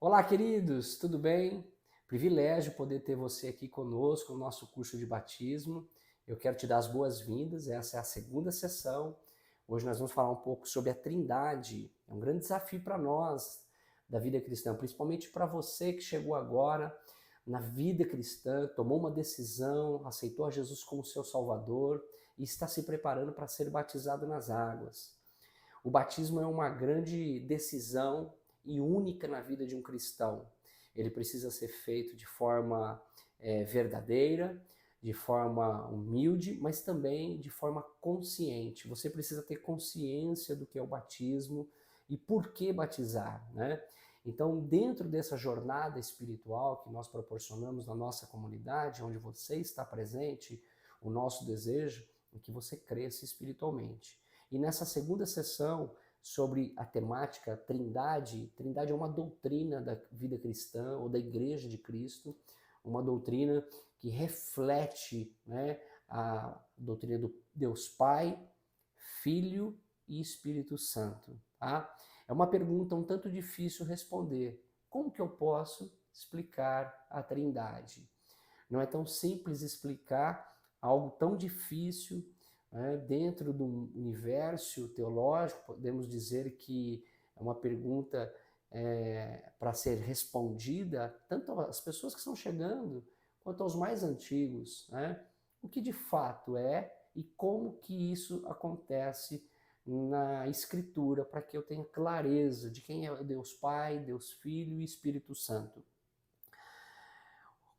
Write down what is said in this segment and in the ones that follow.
Olá, queridos, tudo bem? Privilégio poder ter você aqui conosco no nosso curso de batismo. Eu quero te dar as boas-vindas, essa é a segunda sessão. Hoje nós vamos falar um pouco sobre a Trindade. É um grande desafio para nós da vida cristã, principalmente para você que chegou agora na vida cristã, tomou uma decisão, aceitou a Jesus como seu Salvador e está se preparando para ser batizado nas águas. O batismo é uma grande decisão e única na vida de um cristão. Ele precisa ser feito de forma verdadeira, de forma humilde, mas também de forma consciente. Você precisa ter consciência do que é o batismo e por que batizar, né? Então, dentro dessa jornada espiritual que nós proporcionamos na nossa comunidade, onde você está presente, o nosso desejo é que você cresça espiritualmente. E nessa segunda sessão sobre a temática Trindade, Trindade é uma doutrina da vida cristã ou da Igreja de Cristo, uma doutrina que reflete, né, a doutrina do Deus Pai, Filho e Espírito Santo. Tá? É uma pergunta um tanto difícil responder. Como que eu posso explicar a Trindade? Não é tão simples explicar algo tão difícil, né? Dentro do universo teológico. Podemos dizer que é uma pergunta para ser respondida tanto às pessoas que estão chegando quanto aos mais antigos, né? O que de fato é e como que isso acontece na Escritura, para que eu tenha clareza de quem é Deus Pai, Deus Filho e Espírito Santo.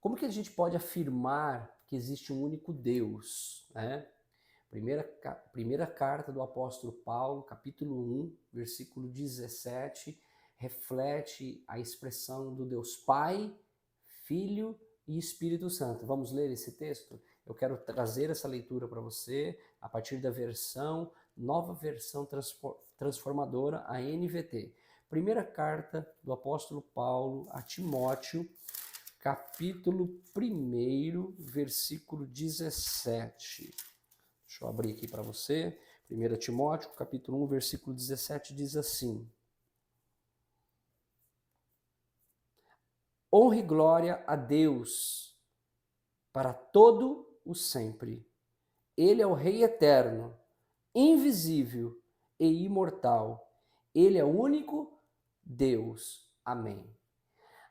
Como que a gente pode afirmar que existe um único Deus, né? Primeira carta do apóstolo Paulo, capítulo 1, versículo 17, reflete a expressão do Deus Pai, Filho e Espírito Santo. Vamos ler esse texto? Eu quero trazer essa leitura para você a partir da nova versão transformadora, a NVT. Primeira carta do apóstolo Paulo a Timóteo, capítulo 1, versículo 17. Deixa eu abrir aqui para você. 1 Timóteo, capítulo 1, versículo 17, diz assim: Honra e glória a Deus para todo o sempre. Ele é o Rei eterno, invisível e imortal. Ele é o único Deus. Amém.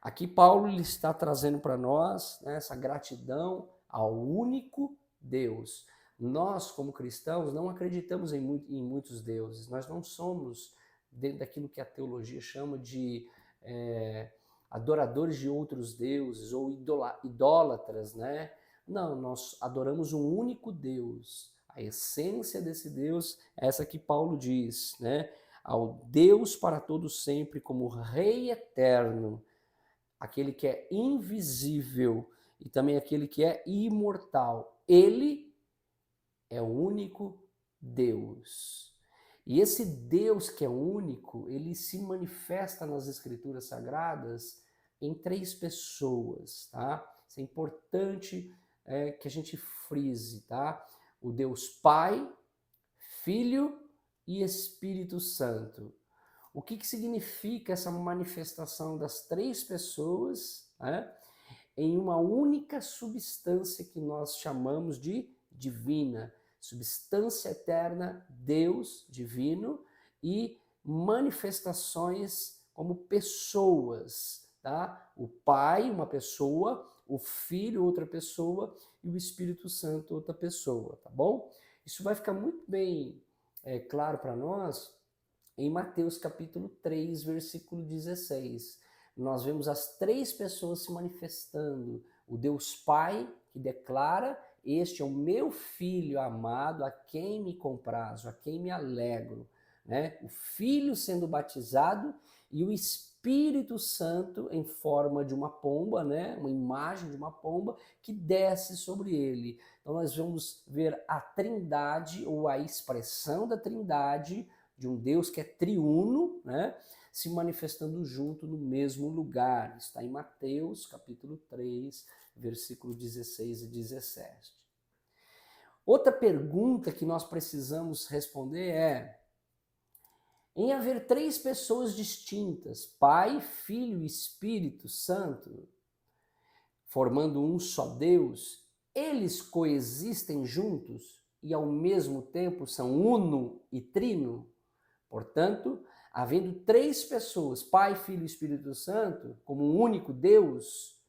Aqui Paulo está trazendo para nós, né, essa gratidão ao único Deus. Nós, como cristãos, não acreditamos em muitos deuses. Nós não somos dentro daquilo que a teologia chama de adoradores de outros deuses ou idólatras, né? Não, nós adoramos um único Deus. A essência desse Deus é essa que Paulo diz, né? Ao Deus para todo sempre, como Rei eterno, aquele que é invisível e também aquele que é imortal. Ele é o único Deus. E esse Deus que é único, ele se manifesta nas Escrituras Sagradas em três pessoas, tá? Isso é importante que a gente frise, tá? O Deus Pai, Filho e Espírito Santo. O que significa essa manifestação das três pessoas, né, em uma única substância que nós chamamos de divina? Substância eterna, Deus divino, e manifestações como pessoas, tá? O Pai, uma pessoa, o Filho, outra pessoa, e o Espírito Santo, outra pessoa, tá bom? Isso vai ficar muito bem claro para nós em Mateus capítulo 3, versículo 16. Nós vemos as três pessoas se manifestando. O Deus Pai, que declara: este é o meu filho amado, a quem me comprazo, a quem me alegro. Né? O Filho sendo batizado e o Espírito Santo em forma de uma pomba, né? Uma imagem de uma pomba que desce sobre ele. Então nós vamos ver a Trindade, ou a expressão da Trindade, de um Deus que é triuno, né, se manifestando junto no mesmo lugar. Está em Mateus, capítulo 3, versículo 16 e 17. Outra pergunta que nós precisamos responder é: Em haver três pessoas distintas, Pai, Filho e Espírito Santo, formando um só Deus, eles coexistem juntos e ao mesmo tempo são uno e trino. Portanto, havendo três pessoas, Pai, Filho e Espírito Santo, como um único Deus,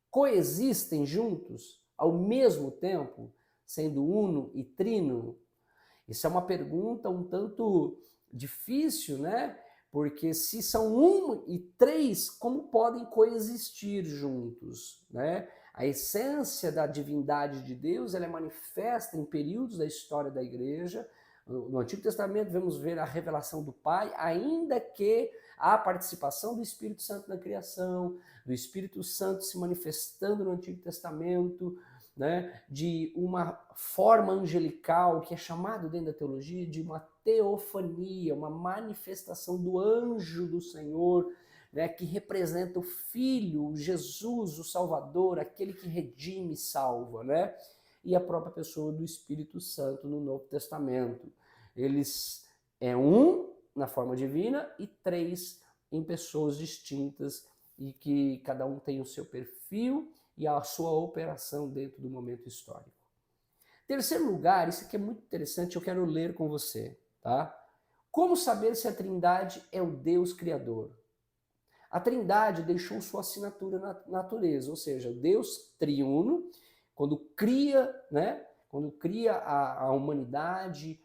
coexistem juntos ao mesmo tempo, sendo uno e trino? Isso é uma pergunta um tanto difícil, né? Porque se são um e três, como podem coexistir juntos, né? A essência da divindade de Deus, ela é manifesta em períodos da história da igreja. No Antigo Testamento vamos ver a revelação do Pai, ainda que a participação do Espírito Santo na criação, do Espírito Santo se manifestando no Antigo Testamento, né, de uma forma angelical, que é chamado dentro da teologia de uma teofania, uma manifestação do anjo do Senhor, né, que representa o Filho, Jesus, o Salvador, aquele que redime e salva, né? E a própria pessoa do Espírito Santo no Novo Testamento. Eles é um na forma divina e três em pessoas distintas e que cada um tem o seu perfil e a sua operação dentro do momento histórico. Terceiro lugar, isso aqui é muito interessante, eu quero ler com você, tá? Como saber se a Trindade é o Deus Criador? A Trindade deixou sua assinatura na natureza, ou seja, o Deus triuno, quando cria, né? Quando cria a humanidade,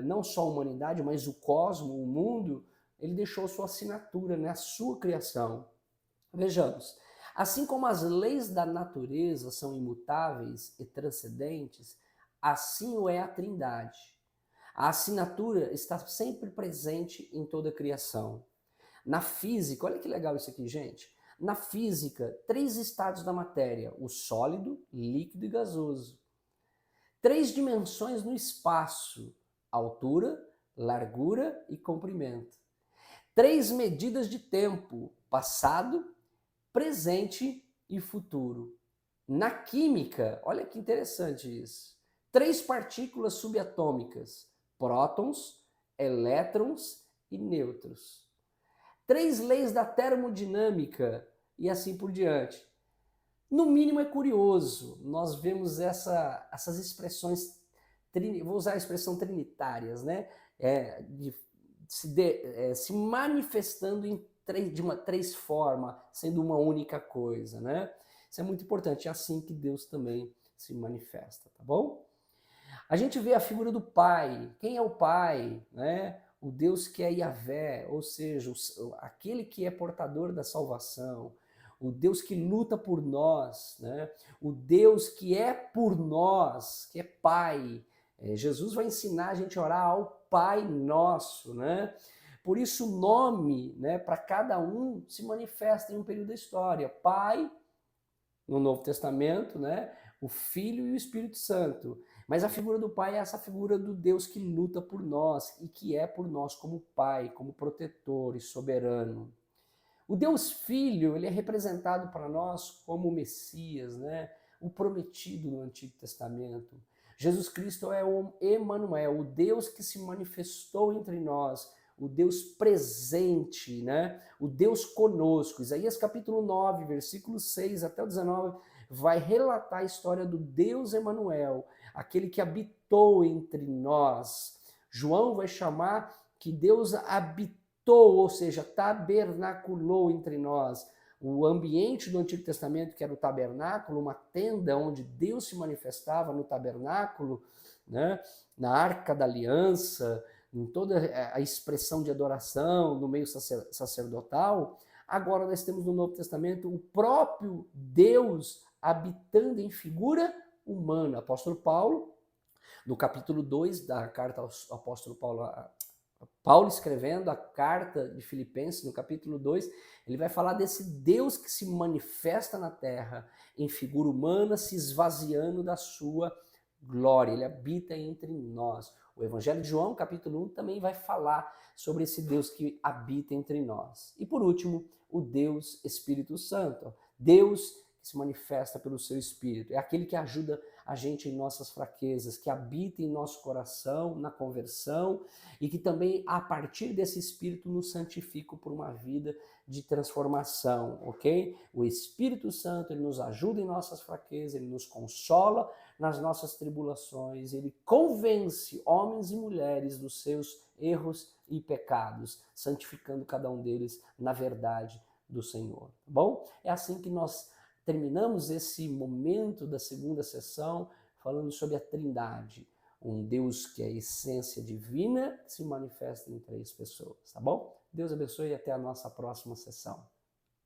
não só a humanidade, mas o cosmos, o mundo, ele deixou sua assinatura na sua criação. Vejamos. Assim como as leis da natureza são imutáveis e transcendentes, assim o é a Trindade. A assinatura está sempre presente em toda a criação. Na física, olha que legal isso aqui, gente. Na física, três estados da matéria: o sólido, líquido e gasoso. Três dimensões no espaço: altura, largura e comprimento. Três medidas de tempo: passado, presente e futuro. Na química, olha que interessante isso. Três partículas subatômicas: prótons, elétrons e nêutrons. Três leis da termodinâmica e assim por diante. No mínimo é curioso, nós vemos essas expressões, vou usar a expressão trinitárias, né? Se manifestando em três formas, sendo uma única coisa, né? Isso é muito importante, é assim que Deus também se manifesta, tá bom? A gente vê a figura do Pai. Quem é o Pai, né? O Deus que é Yahvé, ou seja, aquele que é portador da salvação, o Deus que luta por nós, né? O Deus que é por nós, que é Pai. Jesus vai ensinar a gente a orar ao Pai Nosso, né? Por isso o nome, né, para cada um se manifesta em um período da história. Pai, no Novo Testamento, né? O Filho e o Espírito Santo. Mas a figura do Pai é essa figura do Deus que luta por nós e que é por nós como Pai, como protetor e soberano. O Deus Filho, ele é representado para nós como o Messias, né? O prometido no Antigo Testamento. Jesus Cristo é o Emanuel, o Deus que se manifestou entre nós, o Deus presente, né? O Deus conosco. Isaías capítulo 9, versículo 6 até o 19, vai relatar a história do Deus Emanuel, aquele que habitou entre nós. João vai chamar que Deus habitou, ou seja, tabernaculou entre nós. O ambiente do Antigo Testamento, que era o tabernáculo, uma tenda onde Deus se manifestava no tabernáculo, né? Na Arca da Aliança, em toda a expressão de adoração no meio sacerdotal. Agora nós temos no Novo Testamento o próprio Deus habitando em figura humana. Apóstolo Paulo, no capítulo 2 da carta ao apóstolo Paulo escrevendo a carta de Filipenses, no capítulo 2, ele vai falar desse Deus que se manifesta na terra em figura humana, se esvaziando da sua glória. Ele habita entre nós. O Evangelho de João, capítulo 1, também vai falar sobre esse Deus que habita entre nós. E por último, o Deus Espírito Santo. Deus que se manifesta pelo seu Espírito. É aquele que ajuda a gente em nossas fraquezas, que habita em nosso coração, na conversão, e que também, a partir desse Espírito, nos santifica por uma vida de transformação, ok? O Espírito Santo, ele nos ajuda em nossas fraquezas, ele nos consola nas nossas tribulações, ele convence homens e mulheres dos seus erros e pecados, santificando cada um deles na verdade do Senhor, tá bom? É assim que nós terminamos esse momento da segunda sessão falando sobre a Trindade, um Deus que é a essência divina que se manifesta em três pessoas, tá bom? Deus abençoe e até a nossa próxima sessão.